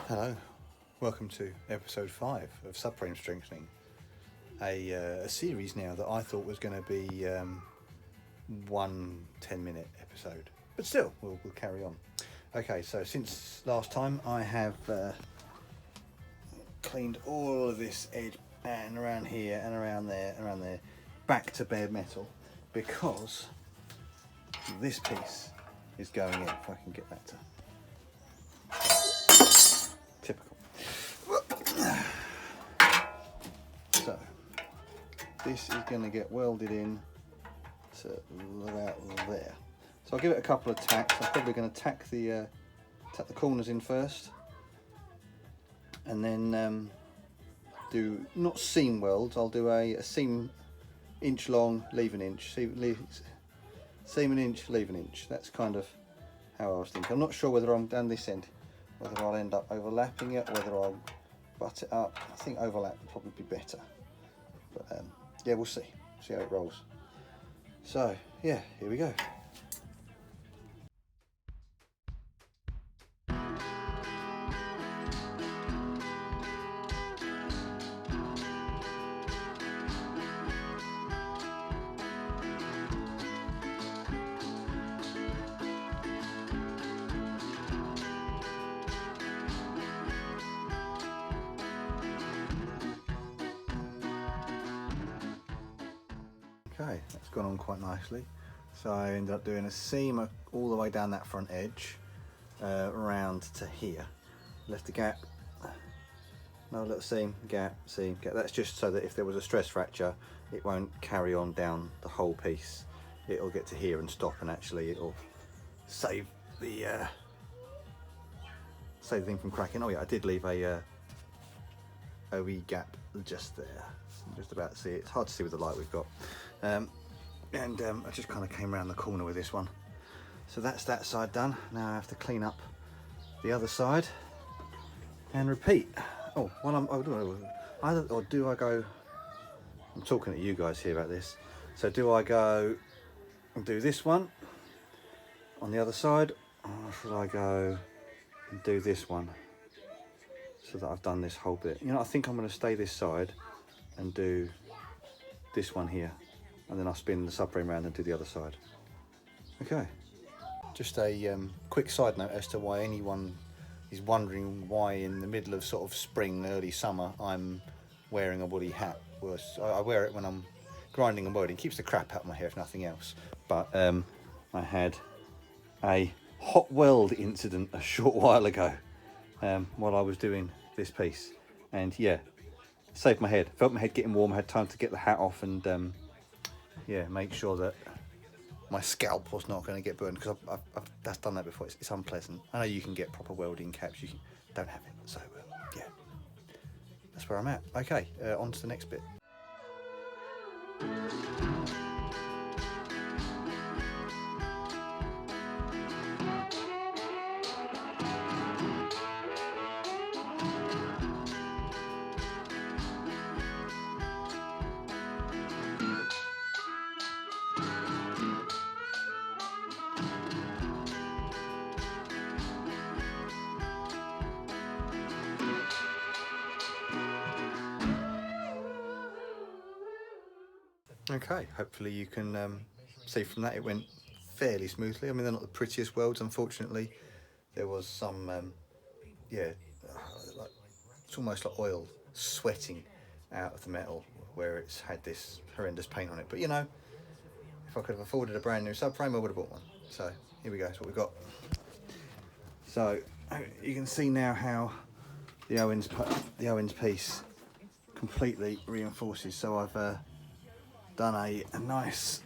Hello, welcome to episode 5 of Subframe Strengthening, a series now that I thought was going to be one 10-minute episode, but still we'll carry on. Okay, so since last time I have cleaned all of this edge and around here and around there back to bare metal, because this piece is going in. If I can get that to typical. So this is going to get welded in to about there. So I'll give it a couple of tacks. I'm probably going to tack the corners in first, and then do not seam welds. I'll do a seam inch long, leave an inch. Seam an inch, leave an inch. That's kind of how I was thinking. I'm not sure whether I'm down this end, whether I'll end up overlapping it, or whether I'll butt it up. I think overlap would probably be better. But yeah, we'll see how it rolls. So yeah, here we go. Okay, that's gone on quite nicely. So I ended up doing a seam all the way down that front edge, around to here. Left a gap, another little seam, gap, seam, gap. That's just so that if there was a stress fracture, it won't carry on down the whole piece. It'll get to here and stop, and actually it'll save the thing from cracking. Oh yeah, I did leave a wee gap just there. I'm just about to see it. It's hard to see with the light we've got. I just kind of came around the corner with this one. So that's that side done. Now I have to clean up the other side and repeat. Oh, or do I go, I'm talking to you guys here about this. So do I go and do this one on the other side, or should I go and do this one so that I've done this whole bit? You know, I think I'm going to stay this side and do this one here, and then I'll spin the subframe around and do the other side. Okay. Just a quick side note as to why anyone is wondering why in the middle of sort of spring, early summer, I'm wearing a woolly hat. Well, I wear it when I'm grinding and welding. It keeps the crap out of my hair if nothing else. But I had a hot weld incident a short while ago while I was doing this piece, and yeah, saved my head. Felt my head getting warm. I had time to get the hat off and yeah, make sure that my scalp was not going to get burned, because I've done that before. It's unpleasant. I know you can get proper welding caps, you don't have it. So yeah, that's where I'm at. Okay, on to the next bit. Okay, hopefully you can see from that it went fairly smoothly. I mean, they're not the prettiest welds, unfortunately. There was some, like, it's almost like oil sweating out of the metal where it's had this horrendous paint on it. But you know, if I could have afforded a brand new subframe, I would have bought one. So here we go, that's what we've got. So you can see now how the Owens piece completely reinforces. So I've done a nice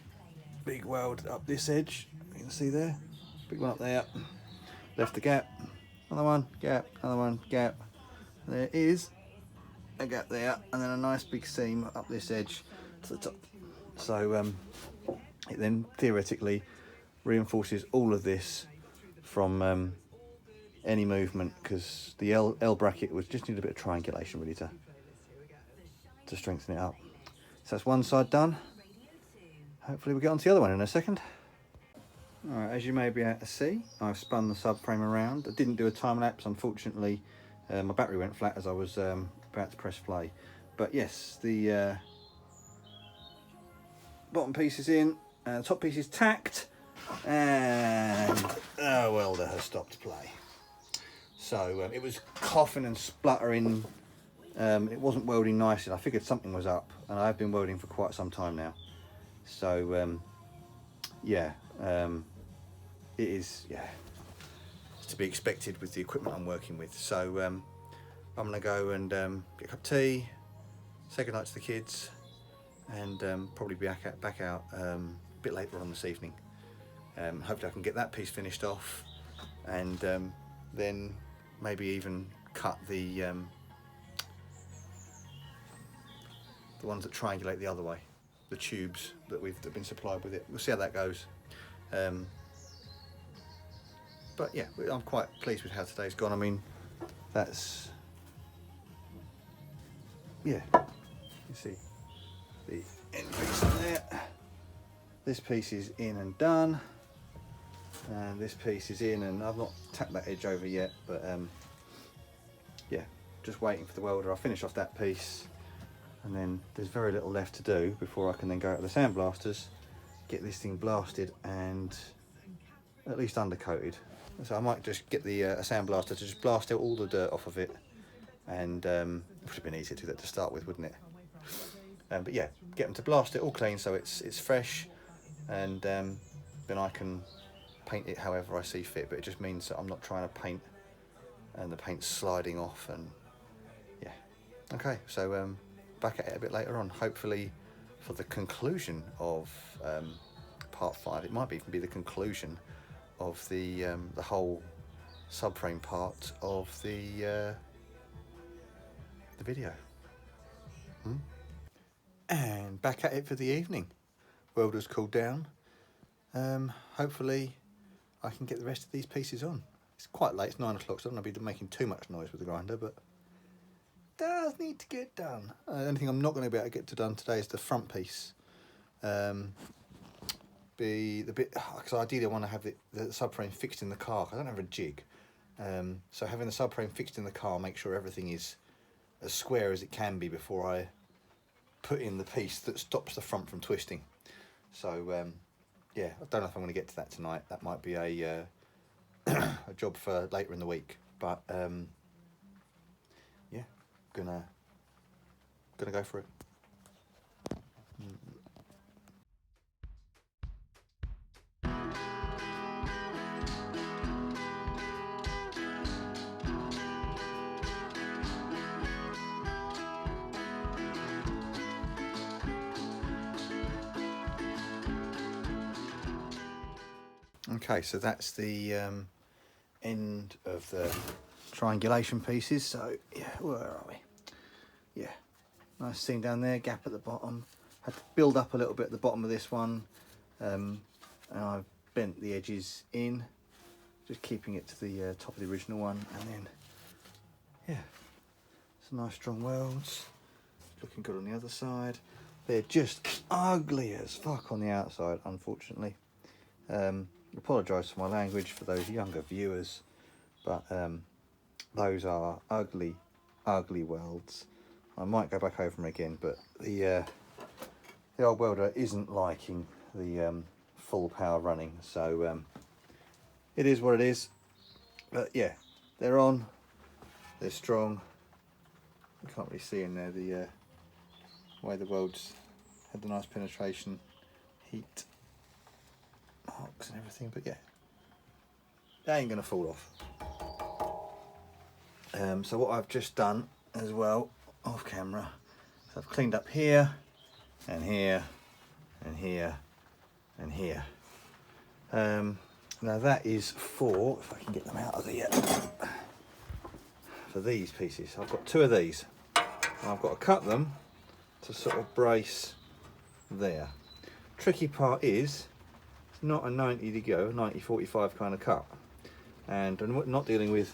big weld up this edge. You can see there, big one up there. Left a gap, another one, gap, another one, gap. There is a gap there, and then a nice big seam up this edge to the top. So it then theoretically reinforces all of this from any movement, because the L bracket was just need a bit of triangulation really to strengthen it up. So that's one side done. Hopefully we'll get on to the other one in a second. Alright, as you may be able to see, I've spun the subframe around. I didn't do a time lapse, unfortunately. My battery went flat as I was about to press play. But yes, the bottom piece is in and the top piece is tacked, and the welder has stopped play. So it was coughing and spluttering. It wasn't welding nicely. I figured something was up, and I've been welding for quite some time now. So yeah, it is, yeah, it's to be expected with the equipment I'm working with. So I'm gonna go and get a cup of tea, say goodnight to the kids, and probably be back out a bit later on this evening. Hopefully I can get that piece finished off, and then maybe even cut the ones that triangulate the other way, the tubes that have been supplied with it. We'll see how that goes. But yeah, I'm quite pleased with how today's gone. I mean, that's, yeah, you see the end piece in there. This piece is in and done, and this piece is in, and I've not tapped that edge over yet, but yeah, just waiting for the welder. I'll finish off that piece, and then there's very little left to do before I can then go to the sandblasters, get this thing blasted and at least undercoated. So I might just get the a sandblaster to just blast out all the dirt off of it, and it would have been easier to do that to start with, wouldn't it? But yeah, get them to blast it all clean so it's fresh, and then I can paint it however I see fit. But it just means that I'm not trying to paint and the paint's sliding off, and yeah. Okay, so back at it a bit later on, hopefully for the conclusion of part 5. It might even be the conclusion of the whole subframe part of the video. And back at it for the evening. Welder's cooled down. Hopefully I can get the rest of these pieces on. It's quite late, it's 9 o'clock, so I don't want to be making too much noise with the grinder, but does need to get done. The only thing I'm not going to be able to get done today is the front piece. Be the bit, because ideally I want to have the subframe fixed in the car. I don't have a jig, so having the subframe fixed in the car, make sure everything is as square as it can be before I put in the piece that stops the front from twisting. So yeah, I don't know if I'm going to get to that tonight. That might be a a job for later in the week, but yeah, gonna go for it. Okay, so that's the end of the triangulation pieces. So yeah, where are we? Yeah, nice seam down there, gap at the bottom. Had to build up a little bit at the bottom of this one, and I've bent the edges in, just keeping it to the top of the original one. And then yeah, some nice strong welds. Looking good on the other side. They're just ugly as fuck on the outside, unfortunately. Apologise for my language for those younger viewers, but those are ugly welds. I might go back over them again, but the old welder isn't liking the full power running, so it is what it is. But yeah, they're on, they're strong. You can't really see in there the way the welds had the nice penetration, heat marks and everything, but yeah, they ain't gonna fall off. So what I've just done as well off camera, so I've cleaned up here and here and here and here. Now that is for, if I can get them out of the for these pieces. I've got 2 of these, and I've got to cut them to sort of brace there. Tricky part is not a 90-45 kind of cut, and I'm not dealing with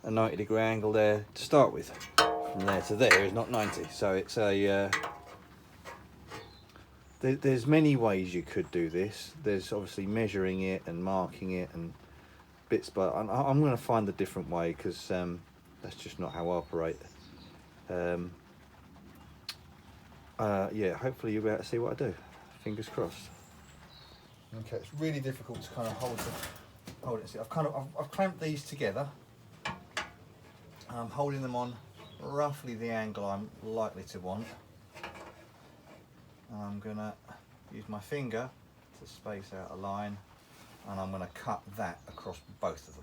a 90-degree angle there to start with. From there to there is not 90, so it's a there's many ways you could do this. There's obviously measuring it and marking it and bits, but I'm going to find a different way, because that's just not how I operate. Yeah, hopefully you'll be able to see what I do. Fingers crossed. Okay, it's really difficult to kind of hold it. See, I've clamped these together. I'm holding them on roughly the angle I'm likely to want. I'm gonna use my finger to space out a line, and I'm gonna cut that across both of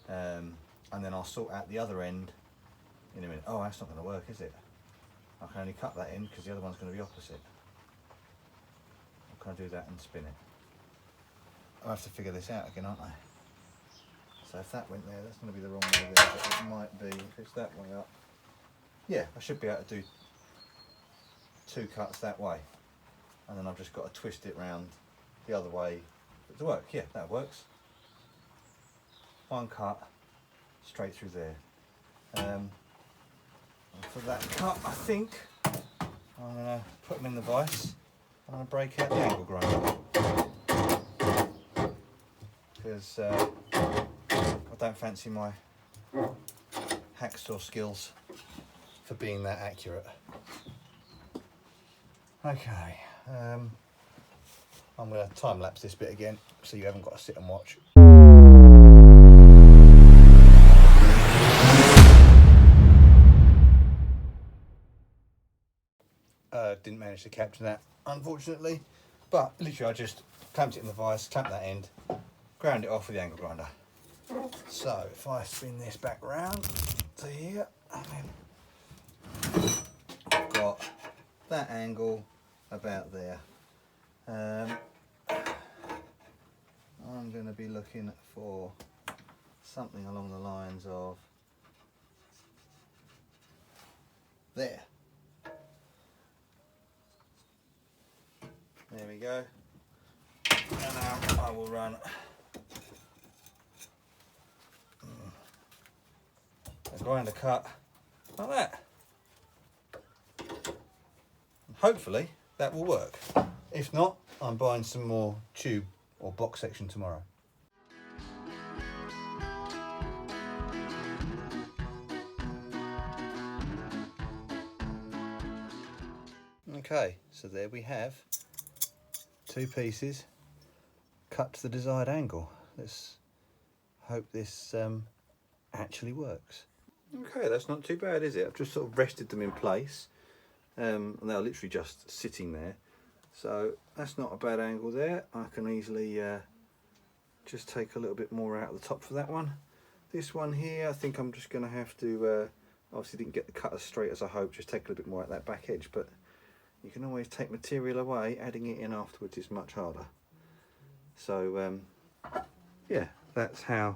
them. And then I'll sort out the other end in a minute. Oh, that's not gonna work, is it? I can only cut that end because the other one's gonna be opposite. Can I do that and spin it? I'll have to figure this out again, aren't I? So if that went there, that's going to be the wrong way there, but it might be, if it's that way up. Yeah, I should be able to do 2 cuts that way. And then I've just got to twist it round the other way to work. Yeah, that works. 1 cut straight through there. And for that cut, I think I'm going to put them in the vise. I'm going to break out the angle grinder because I don't fancy my hacksaw skills for being that accurate. Okay, I'm going to time lapse this bit again so you haven't got to sit and watch. Didn't manage to capture that, unfortunately, but literally I just clamped it in the vise, clamped that end, ground it off with the angle grinder. So if I spin this back round to here, and then I've got that angle about there. I'm going to be looking for something along the lines of there. There we go. And now I will run a grinder cut like that. And hopefully that will work. If not, I'm buying some more tube or box section tomorrow. Okay, so there we have 2 pieces cut to the desired angle. Let's hope this actually works. Okay, that's not too bad, is it? I've just sort of rested them in place, and they're literally just sitting there. So that's not a bad angle there. I can easily just take a little bit more out of the top for that one. This one here, I think I'm just going to have to, obviously didn't get the cut as straight as I hoped, just take a little bit more out of that back edge, but you can always take material away, adding it in afterwards is much harder. So yeah, that's how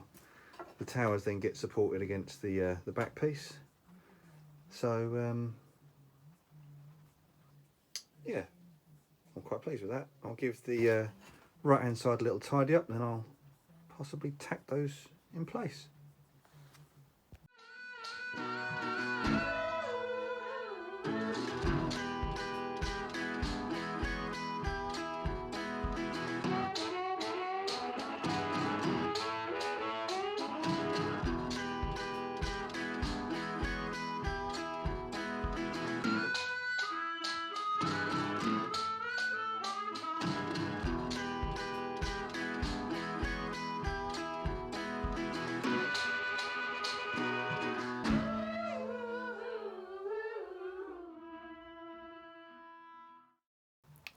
the towers then get supported against the back piece. So yeah, I'm quite pleased with that. I'll give the right hand side a little tidy up, then I'll possibly tack those in place.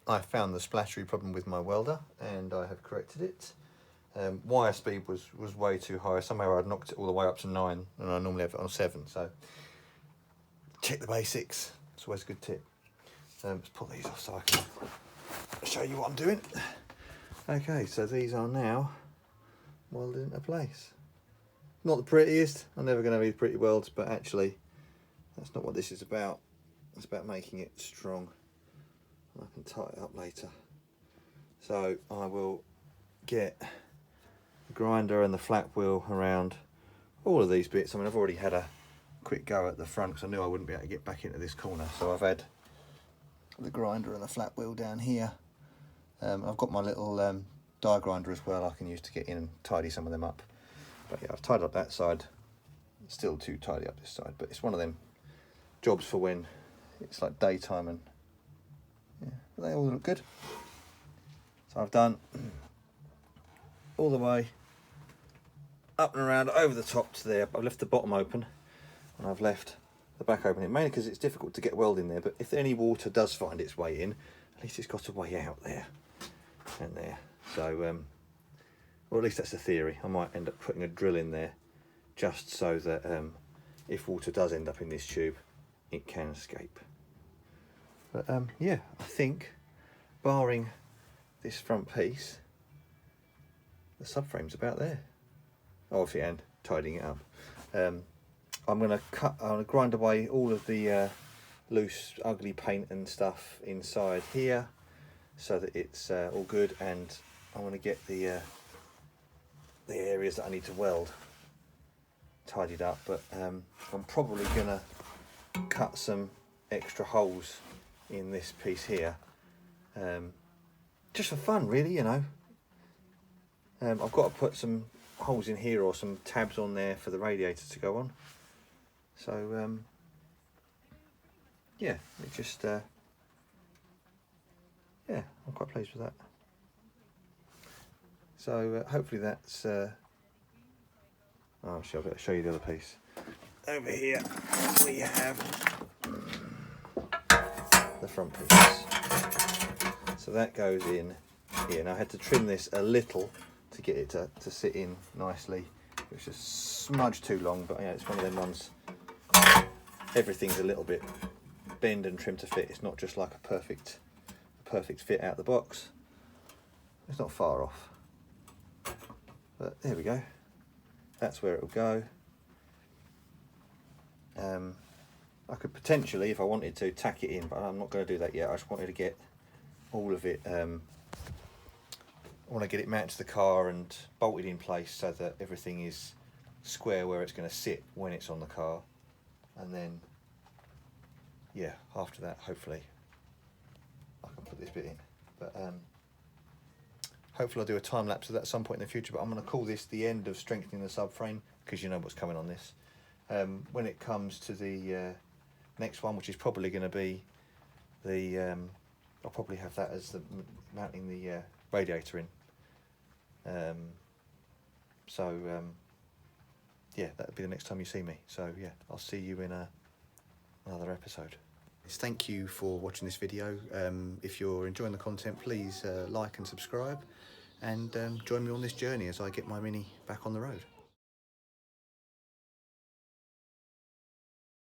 I found the splattery problem with my welder and I have corrected it. Wire speed was way too high. Somehow I'd knocked it all the way up to 9 and I normally have it on 7. So check the basics. It's always a good tip. Let's pull these off so I can show you what I'm doing. Okay, so these are now welded into place. Not the prettiest. I'm never going to be pretty welds, but actually that's not what this is about. It's about making it strong. I can tie it up later. So I will get the grinder and the flat wheel around all of these bits. I mean, I've already had a quick go at the front because I knew I wouldn't be able to get back into this corner. So I've had the grinder and the flat wheel down here. I've got my little die grinder as well I can use to get in and tidy some of them up. But yeah, I've tied up that side still too tidy up this side, but it's one of them jobs for when it's like daytime, and yeah, they all look good. So I've done all the way up and around over the top to there. I've left the bottom open and I've left the back open, mainly because it's difficult to get weld in there, but if any water does find its way in, at least it's got a way out there and there. So or at least that's the theory. I might end up putting a drill in there just so that if water does end up in this tube, it can escape. But yeah, I think barring this front piece, the subframe's about there. Obviously, and tidying it up. I'm going to grind away all of the loose, ugly paint and stuff inside here so that it's all good, and I'm going to get the areas that I need to weld tidied up. But I'm probably going to cut some extra holes in this piece here, just for fun, really, you know. I've got to put some holes in here or some tabs on there for the radiator to go on. So yeah, it just yeah, I'm quite pleased with that. So hopefully that's oh, actually I've got to show you the other piece. Over here we have the front piece. So that goes in here. Now I had to trim this a little to get it to sit in nicely. It was just smudged too long, but yeah, it's one of them ones. Everything's a little bit bend and trim to fit. It's not just like a perfect fit out the box. It's not far off. But there we go. That's where it'll go. I could potentially, if I wanted to, tack it in, but I'm not going to do that yet. I just wanted to get all of it. I want to get it mounted to the car and bolted in place so that everything is square where it's going to sit when it's on the car. And then, yeah, after that, hopefully, I can put this bit in. But hopefully I'll do a time lapse of that at some point in the future. But I'm going to call this the end of strengthening the subframe, because you know what's coming on this. When it comes to the next one, which is probably going to be the, I'll probably have that as the mounting the radiator in. Yeah, that'll be the next time you see me. So yeah, I'll see you in another episode. Thank you for watching this video. If you're enjoying the content, please like and subscribe, and join me on this journey as I get my Mini back on the road.